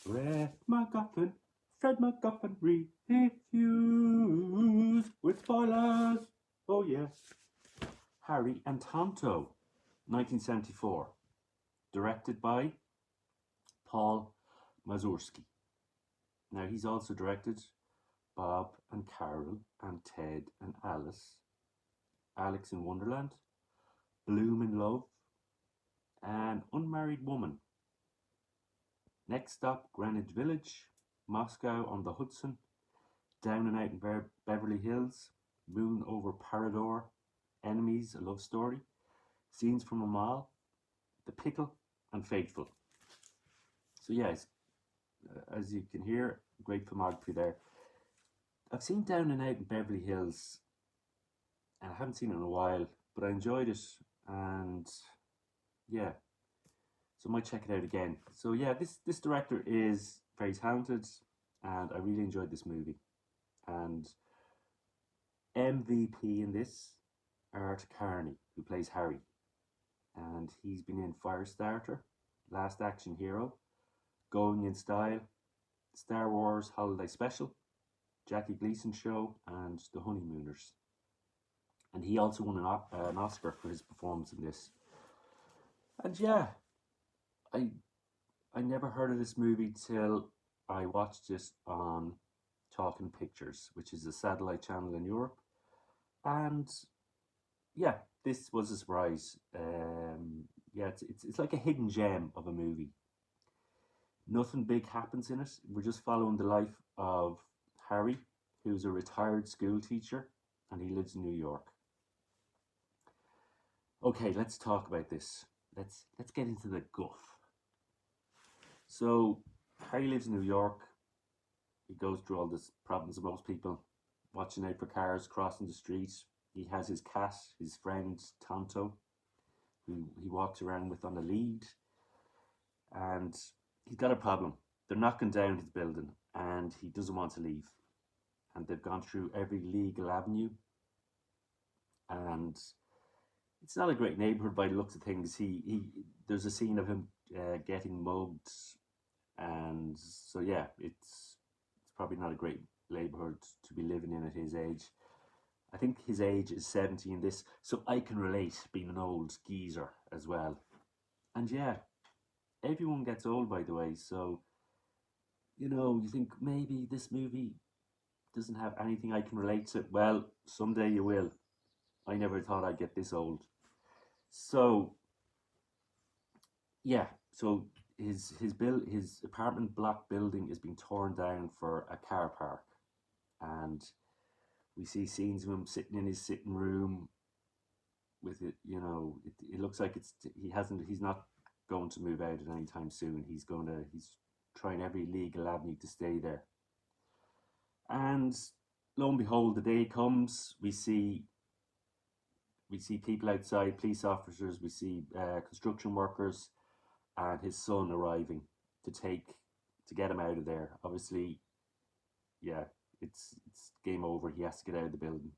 MacGuffin, Fred MacGuffin reviews with spoilers. Oh yeah. Harry and Tonto, 1974. Directed by Paul Mazursky. Now he's also directed Bob and Carol and Ted and Alice, Alex in Wonderland, Bloom in Love, and Unmarried Woman. Next stop, Greenwich Village, Moscow on the Hudson, Down and Out in Beverly Hills, Moon over Parador, Enemies, a Love Story, Scenes from a Mall, The Pickle, and Faithful. So yes, as you can hear, great filmography there. I've seen Down and Out in Beverly Hills, and I haven't seen it in a while, but I enjoyed it, and yeah, so I might check it out again. So yeah, this director is very talented, and I really enjoyed this movie. And MVP in this, Art Carney, who plays Harry, and he's been in Firestarter, Last Action Hero, Going in Style, Star Wars Holiday Special, Jackie Gleason Show, and The Honeymooners. And he also won an Oscar for his performance in this. And yeah, I never heard of this movie till I watched it on Talking Pictures, which is a satellite channel in Europe. And yeah, this was a surprise. Yeah, it's like a hidden gem of a movie. Nothing big happens in it. We're just following the life of Harry, who's a retired school teacher, and he lives in New York. Okay, let's talk about this. Let's get into the guff. So Harry lives in New York. He goes through all the problems of most people, watching out for cars crossing the street. He has his cat, his friend Tonto, who he walks around with on a lead. And he's got a problem. They're knocking down his building and he doesn't want to leave. And they've gone through every legal avenue. And it's not a great neighborhood by the looks of things. There's a scene of him getting mugged. And so yeah, it's probably not a great neighborhood to be living in at his age. I think his age is 70 in this, so I can relate being an old geezer as well. And yeah, everyone gets old, by the way, so you think maybe this movie doesn't have anything I can relate to. Well, someday you will. I never thought I'd get this old. So yeah, so his apartment block building is being torn down for a car park, and we see scenes of him sitting in his sitting room with it. It looks like he's not going to move out at any time soon. He's trying every legal avenue to stay there. And lo and behold, the day comes. We see people outside, police officers. We see construction workers, and his son arriving to get him out of there. Obviously, yeah, it's game over. He has to get out of the building.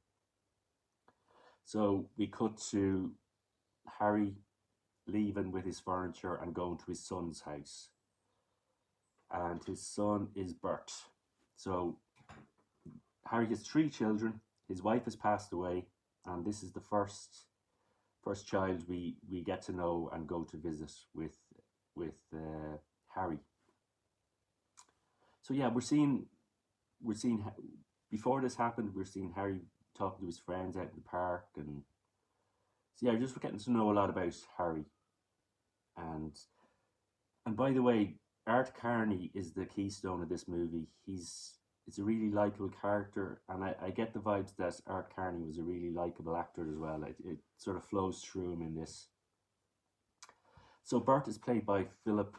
So we cut to Harry leaving with his furniture and going to his son's house. And his son is Bert. So Harry has 3 children. His wife has passed away, and this is the first child we get to know and go to visit with Harry. So yeah, we're seeing before this happened, we're seeing Harry talking to his friends out in the park, and so yeah, just getting to know a lot about Harry. And by the way, Art Carney is the keystone of this movie. It's a really likable character, and I get the vibes that Art Carney was a really likable actor as well. It sort of flows through him in this. So Bert is played by Philip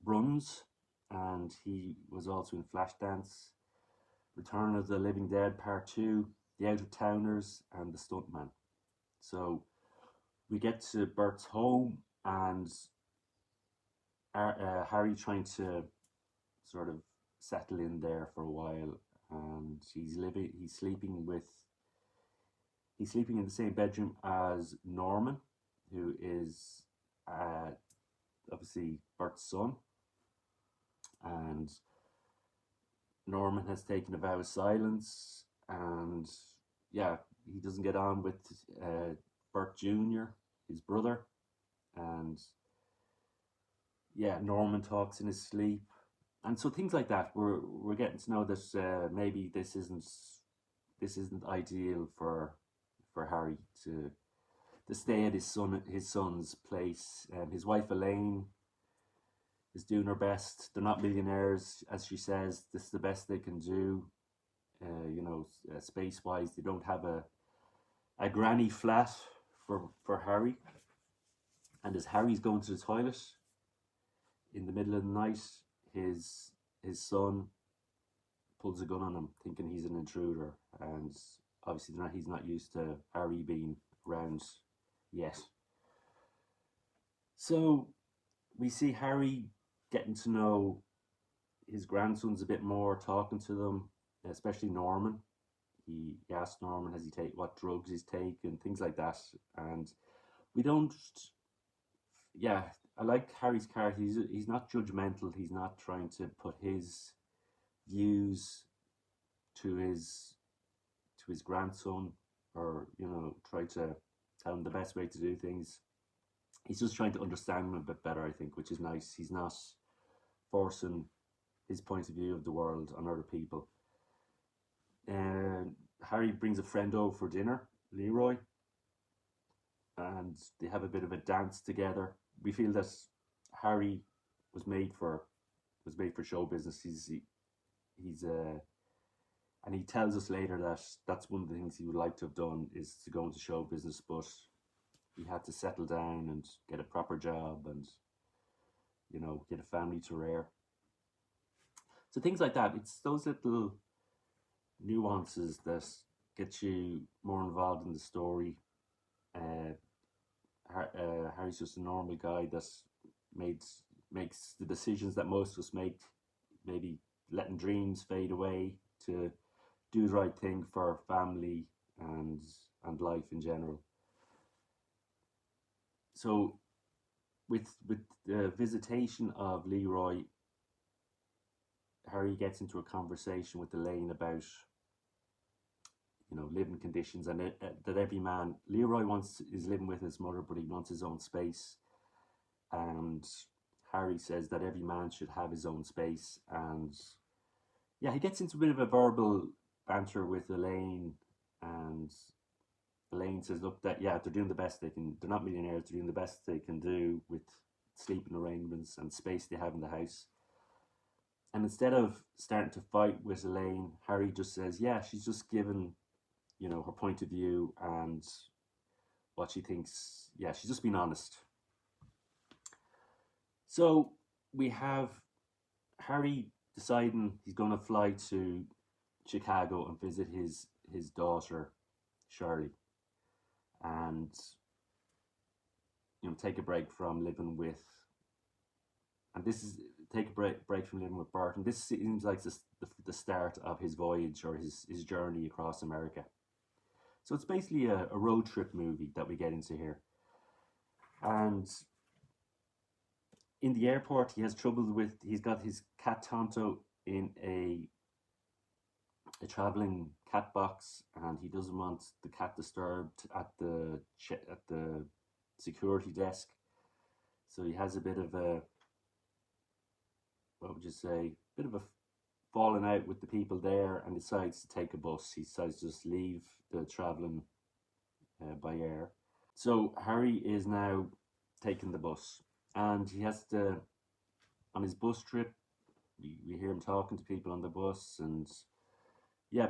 Bruns, and he was also in Flashdance, Return of the Living Dead Part 2, The Out-of-Towners, and The Stuntman. So we get to Bert's home, and Harry trying to sort of settle in there for a while, and he's sleeping in the same bedroom as Norman, who is obviously Bert's son. and Norman has taken a vow of silence, and yeah, he doesn't get on with Bert Jr., his brother, and yeah, Norman talks in his sleep, and so things like that. We're getting to know that maybe this isn't ideal for Harry to stay at his son's place. His wife Elaine is doing her best. They're not millionaires, as she says. This is the best they can do. Space wise, they don't have a granny flat for Harry. And as Harry's going to the toilet in the middle of the night, his son pulls a gun on him, thinking he's an intruder, and obviously he's not used to Harry being around yet. So we see Harry getting to know his grandsons a bit more, talking to them, especially Norman. He asked Norman, has he take what drugs he's taken, things like that. And we don't, yeah, I like Harry's character. He's not judgmental. He's not trying to put his views to his grandson, or try to tell him the best way to do things. He's just trying to understand him a bit better, I think, which is nice. He's not forcing his point of view of the world on other people. And Harry brings a friend over for dinner, Leroy, and they have a bit of a dance together. We feel that Harry was made for show business. And he tells us later that that's one of the things he would like to have done, is to go into show business, but he had to settle down and get a proper job and get a family to rear. So things like that. It's those little nuances that get you more involved in the story. Harry's just a normal guy that makes the decisions that most of us make, maybe letting dreams fade away to do the right thing for family and life in general. So with the visitation of Leroy, Harry gets into a conversation with Elaine about living conditions, and that every man, Leroy is living with his mother, but he wants his own space, and Harry says that every man should have his own space. And yeah, he gets into a bit of a verbal banter with Elaine, and Elaine says, look, that they're doing the best they can. They're not millionaires. They're doing the best they can do with sleeping arrangements and space they have in the house. And instead of starting to fight with Elaine, Harry just says, yeah, she's just given her point of view and what she thinks. Yeah, she's just being honest. So we have Harry deciding he's going to fly to Chicago and visit his daughter Shirley, and take a break from living with, and this is take a break from living with Bert. And this seems like the start of his voyage, or his journey across America. So it's basically a road trip movie that we get into here. And in the airport, he's got his cat Tonto in a traveling cat box, and he doesn't want the cat disturbed at the security desk. So he has a bit of a, what would you say, bit of a falling out with the people there, and decides to take a bus. He decides to just leave the traveling by air. So Harry is now taking the bus, and he has to, on his bus trip, we hear him talking to people on the bus, and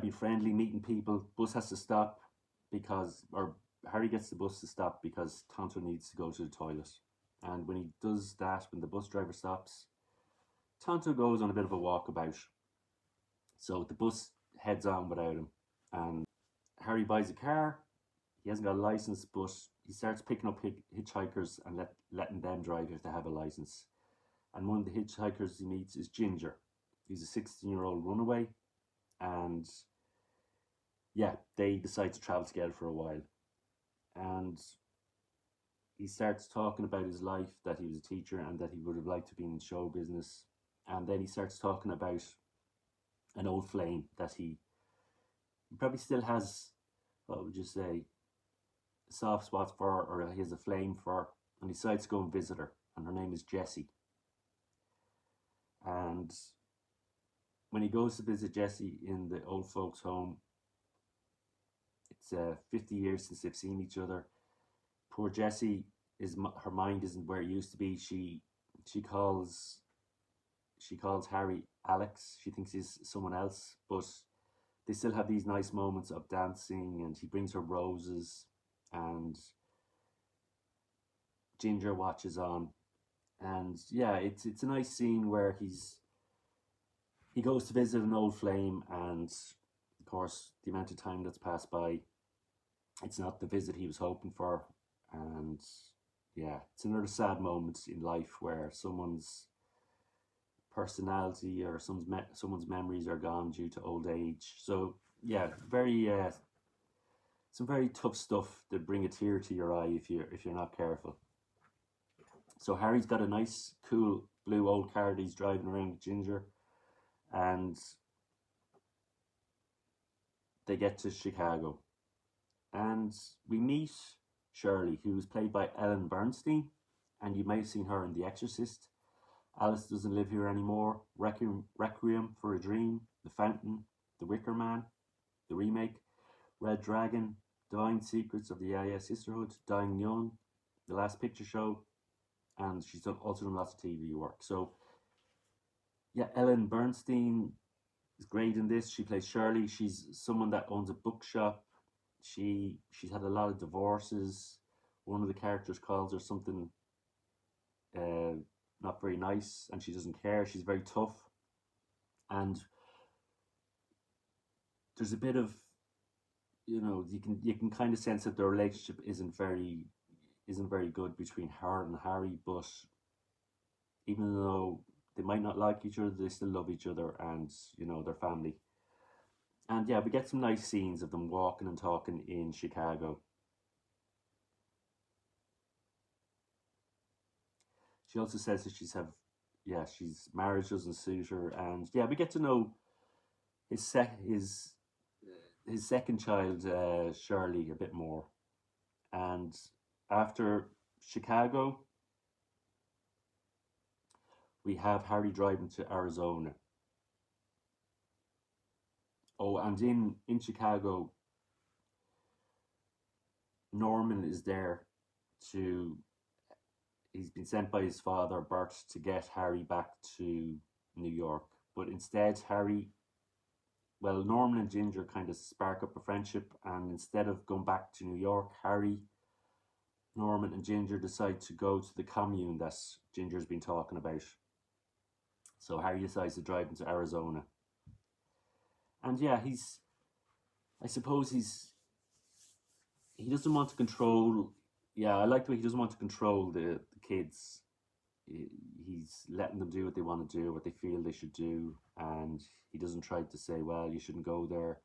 be friendly, meeting people. Bus has to stop Harry gets the bus to stop because Tonto needs to go to the toilet. And when he does that, when the bus driver stops, Tonto goes on a bit of a walkabout. So the bus heads on without him, and Harry buys a car. He hasn't got a license, but he starts picking up hitchhikers and letting them drive if they have a license. And one of the hitchhikers he meets is Ginger. He's a 16-year-old runaway, and they decide to travel together for a while. And he starts talking about his life, that he was a teacher and that he would have liked to be in show business. and then he starts talking about an old flame that he probably still has, what would you say, soft spots for, or he has a flame for, and he decides to go and visit her, and her name is Jessie. And when he goes to visit Jessie in the old folks' home, it's 50 years since they've seen each other. Poor Jessie, her mind isn't where it used to be. She calls Harry Alex. She thinks he's someone else, but they still have these nice moments of dancing, and he brings her roses, and Ginger watches on. And yeah, it's a nice scene where he goes to visit an old flame, and of course the amount of time that's passed by, it's not the visit he was hoping for. And yeah, it's another sad moment in life where someone's personality or someone's memories are gone due to old age. So yeah, very some very tough stuff that bring a tear to your eye if you're not careful. So Harry's got a nice, cool blue old car that he's driving around with Ginger, and they get to Chicago, and we meet Shirley, who is played by Ellen Bernstein, and you may have seen her in The Exorcist, Alice Doesn't Live Here Anymore, Requiem for a Dream, The Fountain, The Wicker Man, the remake, Red Dragon, Divine Secrets of the Yaya Sisterhood, Dying Young, The Last Picture Show, and she's also done lots of TV work. So yeah, Ellen Bernstein is great in this. She plays Shirley. She's someone that owns a bookshop. She's had a lot of divorces. One of the characters calls her something not very nice, and she doesn't care. She's very tough, and there's a bit of, you can kind of sense that the relationship isn't very good between her and Harry. But even though they might not like each other, they still love each other, and their family. And yeah, we get some nice scenes of them walking and talking in Chicago. She also says that she's marriage doesn't suit her, and yeah, we get to know his second child, Shirley, a bit more. And after Chicago, we have Harry driving to Arizona. Oh, and in Chicago, Norman is there he's been sent by his father, Bert, to get Harry back to New York. But instead, Norman and Ginger kind of spark up a friendship, and instead of going back to New York, Norman and Ginger decide to go to the commune that Ginger's been talking about. So Harry decides to drive into Arizona. And yeah, I suppose he doesn't want to control. Yeah, I like the way he doesn't want to control the kids. He's letting them do what they want to do, what they feel they should do, and he doesn't try to say, well, you shouldn't go there.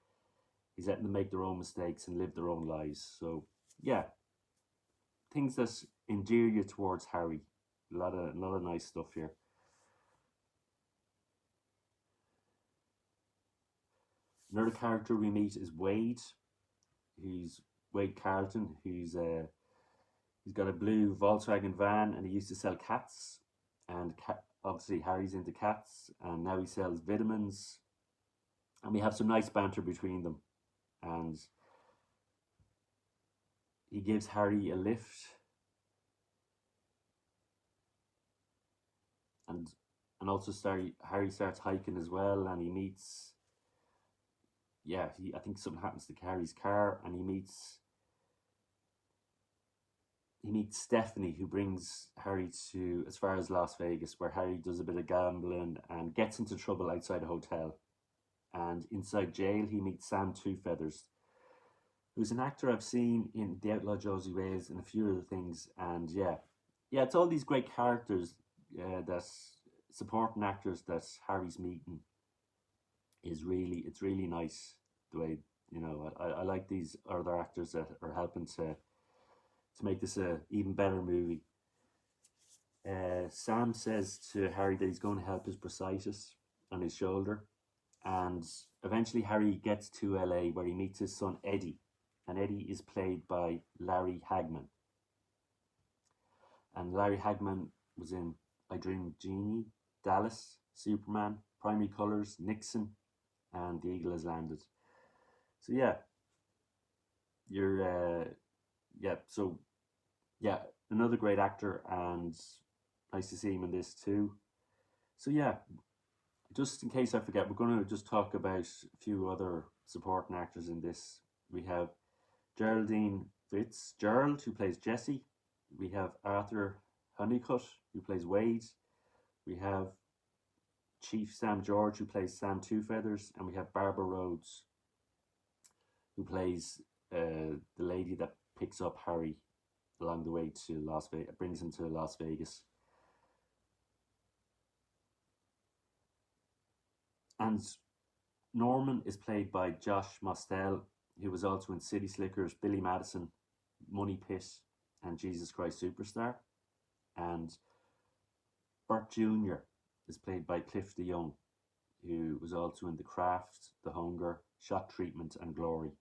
He's letting them make their own mistakes and live their own lives. So yeah, things that endear you towards Harry. A lot of nice stuff here. Another character we meet is Wade. He's Wade Carlton, who's he's got a blue Volkswagen van, and he used to sell cats. And obviously Harry's into cats, and now he sells vitamins. And we have some nice banter between them. And he gives Harry a lift. And also Harry starts hiking as well, and he meets. Yeah, I think something happens to Harry's car, and he meets Stephanie, who brings Harry to as far as Las Vegas, where Harry does a bit of gambling and gets into trouble outside a hotel. And inside jail, he meets Sam Two Feathers, who's an actor I've seen in The Outlaw Josie Wales and a few other things. And yeah, it's all these great characters, that supporting actors that Harry's meeting. It's really nice the way, I like these other actors that are helping to make this a even better movie. Sam says to Harry that he's going to help his bursitis on his shoulder, and eventually Harry gets to LA where he meets his son Eddie, and Eddie is played by Larry Hagman. And Larry Hagman was in I Dream of Jeannie, Dallas, Superman, Primary Colors, Nixon, and The Eagle Has Landed. So yeah, another great actor, and nice to see him in this too. So yeah, just in case I forget, we're going to just talk about a few other supporting actors in this. We have Geraldine Fitzgerald, who plays Jessie. We have Arthur Honeycutt, who plays Wade. We have Chief Sam George, who plays Sam Two Feathers. And we have Barbara Rhodes, who plays the lady that picks up Harry along the way to Las Vegas, brings him to Las Vegas. And Norman is played by Josh Mostel, who was also in City Slickers, Billy Madison, Money Pit, and Jesus Christ Superstar. And Bert Jr. is played by Cliff DeYoung, who was also in The Craft, The Hunger, Shot Treatment, and Glory.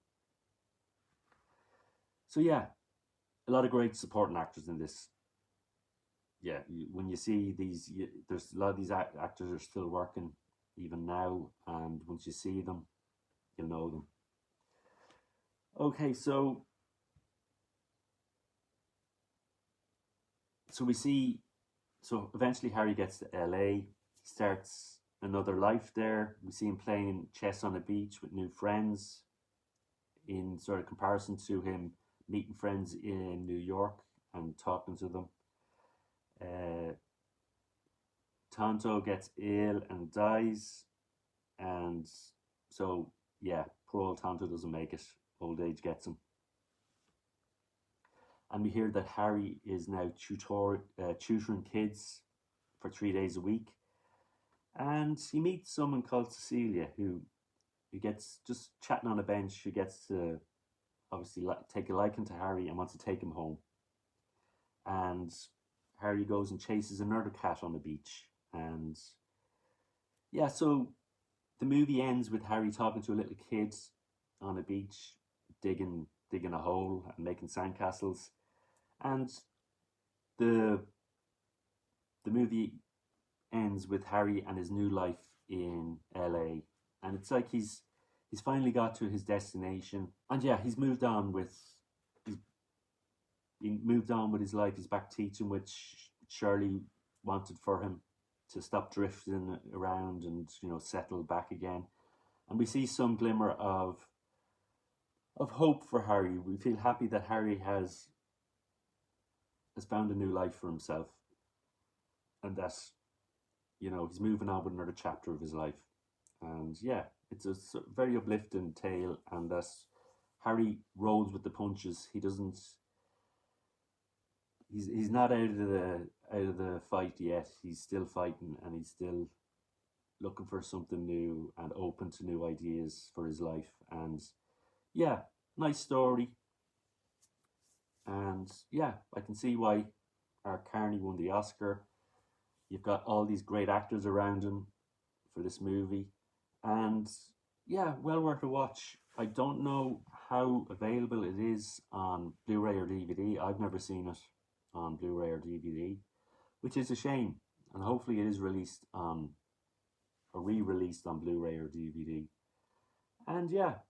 So yeah, a lot of great supporting actors in this. Yeah, when you see these, there's a lot of these actors are still working even now, and once you see them, you'll know them. Okay, so we see, so eventually Harry gets to LA. He starts another life there. We see him playing chess on a beach with new friends, in sort of comparison to him meeting friends in New York and talking to them. Tonto gets ill and dies, and so yeah, poor old Tonto doesn't make it. Old age gets him. And we hear that Harry is now tutoring kids for 3 days a week. And he meets someone called Cecilia, who gets just chatting on a bench, who gets to obviously take a liking to Harry and wants to take him home. And Harry goes and chases another cat on the beach. And yeah, so the movie ends with Harry talking to a little kid on a beach, digging a hole and making sandcastles. And the movie ends with Harry and his new life in LA, and it's like he's finally got to his destination, and yeah, he's moved on with his life. He's back teaching, which Shirley wanted for him, to stop drifting around and settle back again. And we see some glimmer of hope for Harry. We feel happy that Harry has found a new life for himself, and that he's moving on with another chapter of his life. And yeah, it's a very uplifting tale, and that Harry rolls with the punches. He's not out of the fight yet. He's still fighting, and he's still looking for something new and open to new ideas for his life. And yeah, nice story. And yeah, I can see why Art Carney won the Oscar. You've got all these great actors around him for this movie. And yeah, well worth a watch. I don't know how available it is on Blu-ray or DVD. I've never seen it on Blu-ray or DVD, which is a shame. And hopefully it is released on, or re-released on Blu-ray or DVD. And yeah,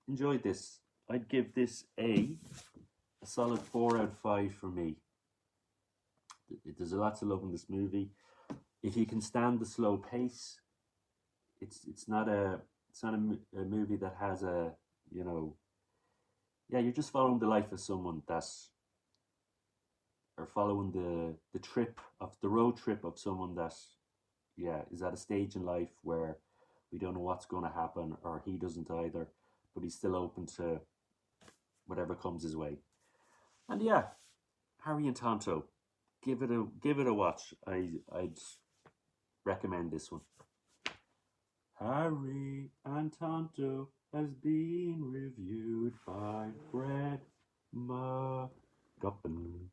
enjoyed this. I'd give this a solid 4 out of 5 for me. There's a lot to love in this movie. If you can stand the slow pace, it's not a movie that has a you're just following the life of someone or following the road trip of someone that is at a stage in life where we don't know what's going to happen, or he doesn't either, but he's still open to whatever comes his way. And yeah, Harry and Tonto, give it a watch. I'd recommend this one. Harry and Tonto has been reviewed by Brett MacGuffin.